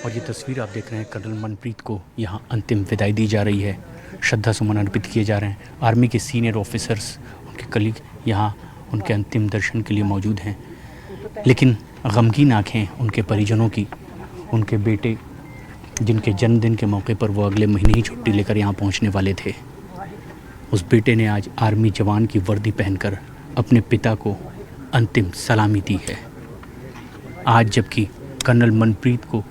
और ये तस्वीर आप देख रहे हैं, कर्नल मनप्रीत को यहाँ अंतिम विदाई दी जा रही है, श्रद्धा सुमन अर्पित किए जा रहे हैं। आर्मी के सीनियर ऑफिसर्स, उनके कलीग यहाँ उनके अंतिम दर्शन के लिए मौजूद हैं। लेकिन गमगीन आंखें उनके परिजनों की, उनके बेटे जिनके जन्मदिन के मौके पर वो अगले महीने ही छुट्टी लेकर यहाँ पहुँचने वाले थे, उस बेटे ने आज आर्मी जवान की वर्दी पहनकर अपने पिता को अंतिम सलामी दी है। आज जबकि कर्नल मनप्रीत को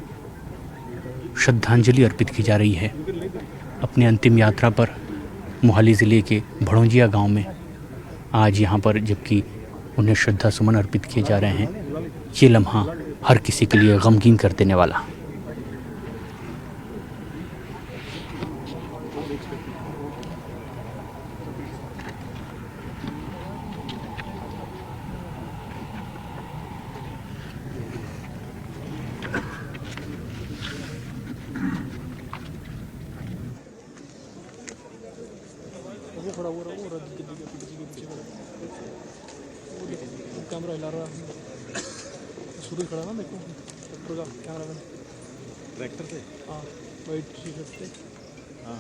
श्रद्धांजलि अर्पित की जा रही है, अपने अंतिम यात्रा पर मोहाली ज़िले के भड़ोंजिया गांव में आज यहाँ पर जबकि उन्हें श्रद्धा सुमन अर्पित किए जा रहे हैं, ये लम्हा हर किसी के लिए गमगीन कर देने वाला। कैमरा हिला रहा है, सूरज खड़ा ना, देखो ट्रैक्टर का कैमरा मैन, ट्रैक्टर से, हाँ वाइट टी शर्ट से, हाँ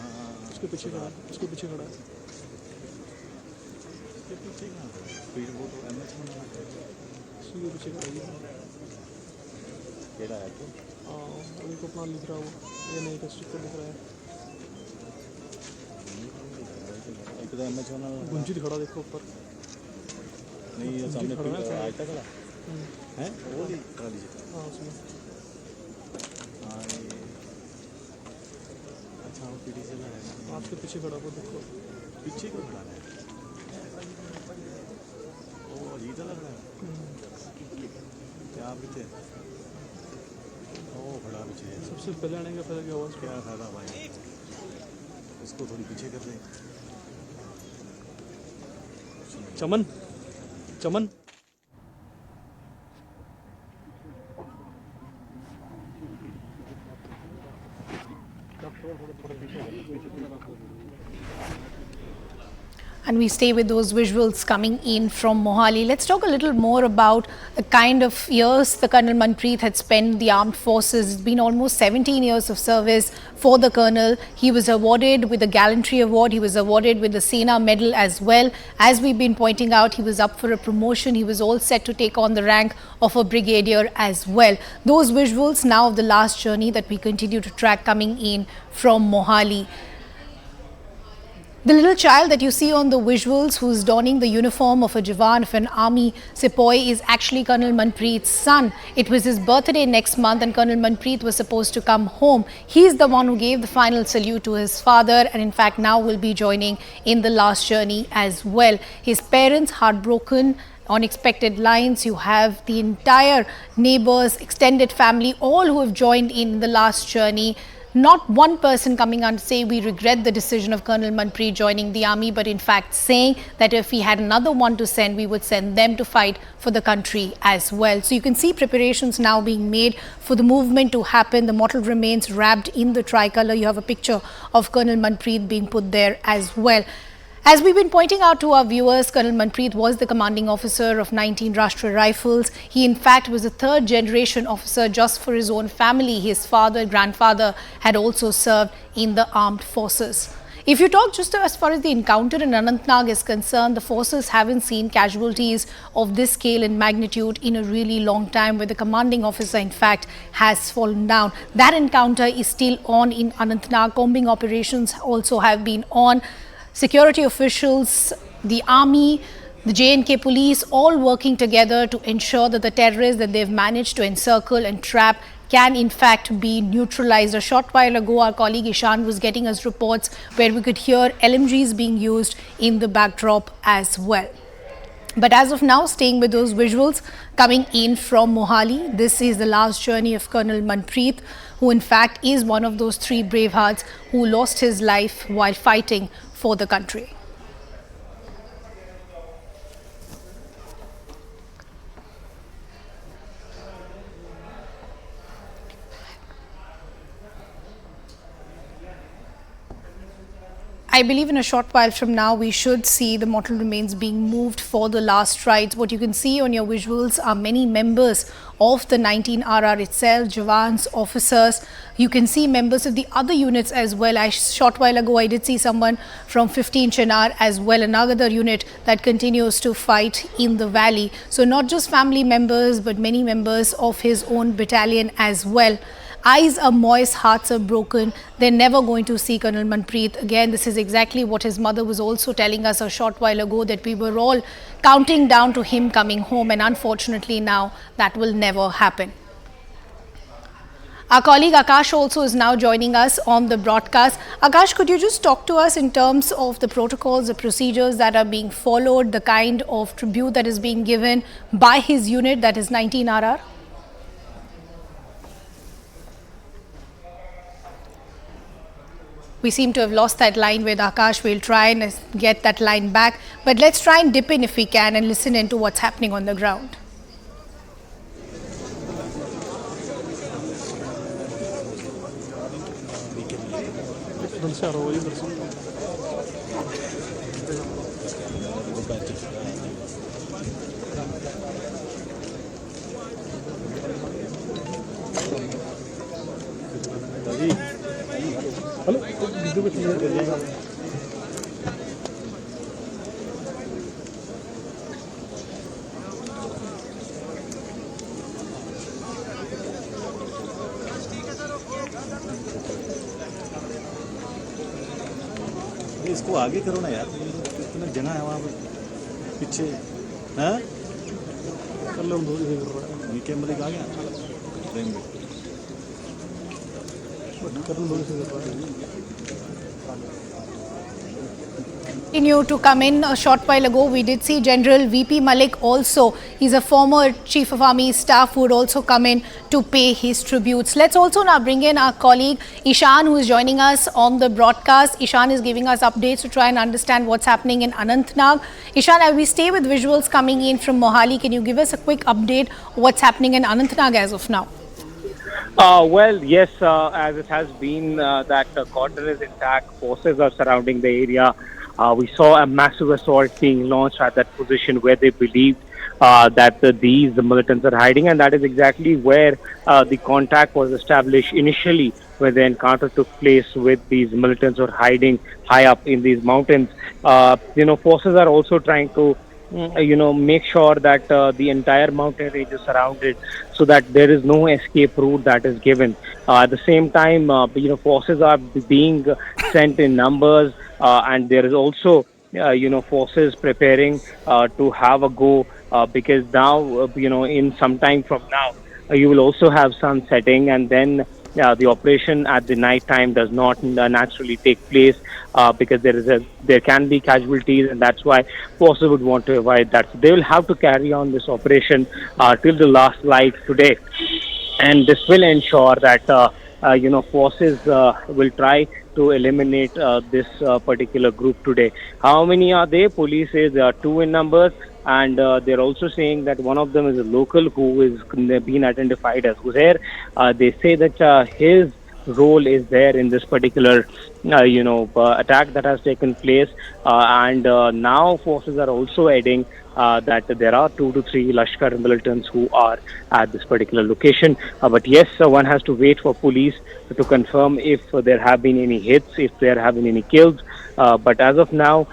उसके पीछे खड़ा, उसके पीछे खड़ा है, स्पीड बोट एमएच में उसके पीछे खड़ा है, केड़ा है तो, हाँ अभी को अपना लिख रहा है वो, ये नहीं का स्टिकर लिख रहा है, एक तो एमएच होना गुंजी खड़ा, देखो ऊपर नहीं, ये सामने खड़ा है, आयता खड़ा है, वो भी खड़ा लीजिए, हाँ उसमें, हाँ ये अच्छा वो पीछे से लगा है, आपके पीछे खड़ा, वो देखो पीछे क्यों खड़ा है, वो अजीब लग रहा है, क्या पीछे, ओ खड़ा पीछे, सबसे पहले आने का पहले क्या आवाज़, क्या फायदा भाई, इसको थोड़ी पीछे कर दें, चमन चमन। And we stay with those visuals coming in from Mohali. Let's talk a little more about the kind of years the Colonel Manpreet had spent in the armed forces. It's been almost 17 years of service for the Colonel. He was awarded with the Gallantry Award. He was awarded with the Sena Medal as well. As we've been pointing out, he was up for a promotion. He was all set to take on the rank of a brigadier as well. Those visuals now of the last journey that we continue to track coming in from Mohali. The little child that you see on the visuals who's donning the uniform of a Jawan, of an army sepoy, is actually Colonel Manpreet's son. It was his birthday next month and Colonel Manpreet was supposed to come home. He's the one who gave the final salute to his father and in fact now will be joining in the last journey as well. His parents heartbroken on expected lines. You have the entire neighbors, extended family, all who have joined in the last journey. Not one person coming out to say we regret the decision of Colonel Manpreet joining the army, but in fact saying that if we had another one to send, we would send them to fight for the country as well. So you can see preparations now being made for the movement to happen. The mottled remains wrapped in the tricolour. You have a picture of Colonel Manpreet being put there as well. As we've been pointing out to our viewers, Colonel Manpreet was the commanding officer of 19 Rashtriya Rifles. He in fact was a third generation officer just for his own family. His father, grandfather had also served in the armed forces. If you talk just as far as the encounter in Anantnag is concerned, the forces haven't seen casualties of this scale and magnitude in a really long time, where the commanding officer in fact has fallen down. That encounter is still on in Anantnag. Combing operations also have been on. Security officials, the army, the J&K police all working together to ensure that the terrorists that they've managed to encircle and trap can in fact be neutralized. A short while ago, our colleague Ishan was getting us reports where we could hear LMGs being used in the backdrop as well. But as of now, staying with those visuals coming in from Mohali, this is the last journey of Colonel Manpreet, who in fact is one of those three bravehearts who lost his life while fighting for the country. I believe in a short while from now, we should see the mortal remains being moved for the last rites. What you can see on your visuals are many members of the 19RR itself, Jawans, officers. You can see members of the other units as well. A short while ago, I did see someone from 15 Chinar as well, another unit that continues to fight in the valley. So not just family members, but many members of his own battalion as well. Eyes are moist, hearts are broken. They're never going to see Colonel Manpreet again. This is exactly what his mother was also telling us a short while ago, that we were all counting down to him coming home, and unfortunately now that will never happen. Our colleague Akash also is now joining us on the broadcast. Akash, could you just talk to us in terms of the protocols, the procedures that are being followed, the kind of tribute that is being given by his unit, that is 19RR? We seem to have lost that line with Akash. We'll try and get that line back. But let's try and dip in if we can and listen into what's happening on the ground. इसको आगे करो ना यार, कितना जगह है वहाँ पे पीछे। हाँ कैमरे आ गया फ्रेम में। Continue to come in. A short while ago, we did see General VP Malik also. He's a former Chief of Army Staff who would also come in to pay his tributes. Let's also now bring in our colleague Ishan, who is joining us on the broadcast. Ishan is giving us updates to try and understand what's happening in Anantnag. Ishan, as we stay with visuals coming in from Mohali, can you give us a quick update what's happening in Anantnag as of now? Well, yes, as it has been that cordon is intact, forces are surrounding the area. We saw a massive assault being launched at that position where they believed that these militants are hiding, and that is exactly where the contact was established initially, where the encounter took place with these militants who are hiding high up in these mountains. Forces are also trying to make sure that the entire mountain range is surrounded so that there is no escape route that is given. At the same time, forces are being sent in numbers, and there is also, forces preparing to have a go because now, in some time from now, you will also have sun setting, and then the operation at the night time does not naturally take place because there can be casualties, and that's why forces would want to avoid that. So they will have to carry on this operation till the last light today, and this will ensure that forces will try to eliminate this particular group today. How many are they? Police says there are 2 in numbers, and they're also saying that one of them is a local who is been identified as Uzair. They say that his role is there in this particular attack that has taken place, and now forces are also adding that there are 2 to 3 Lashkar militants who are at this particular location. But yes, one has to wait for police to confirm if there have been any hits, if there have been any kills. But as of now,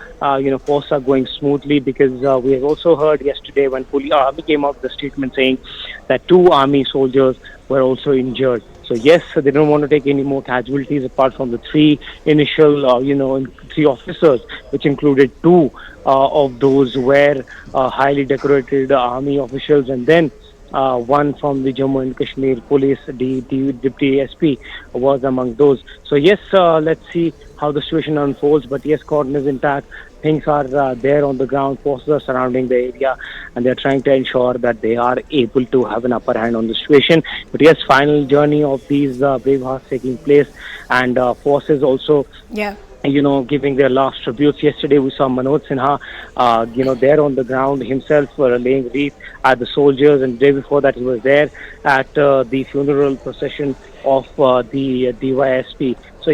forces are going smoothly because we have also heard yesterday when army came out with a statement saying that 2 army soldiers were also injured. So yes, they don't want to take any more casualties apart from the 3 initial, 3 officers, which included 2 of those were highly decorated army officials, and then one from the Jammu and Kashmir police, the deputy SP was among those. So yes, let's see how the situation unfolds. But yes, cordon is intact. Things are there on the ground. Forces are surrounding the area, and they're trying to ensure that they are able to have an upper hand on the situation. But yes, final journey of these brave hearts taking place, and forces also. Yeah. Giving their last tributes. Yesterday, we saw Manoj Sinha, there on the ground himself, laying wreath at the soldiers, and the day before that, he was there at the funeral procession of the DYSP. So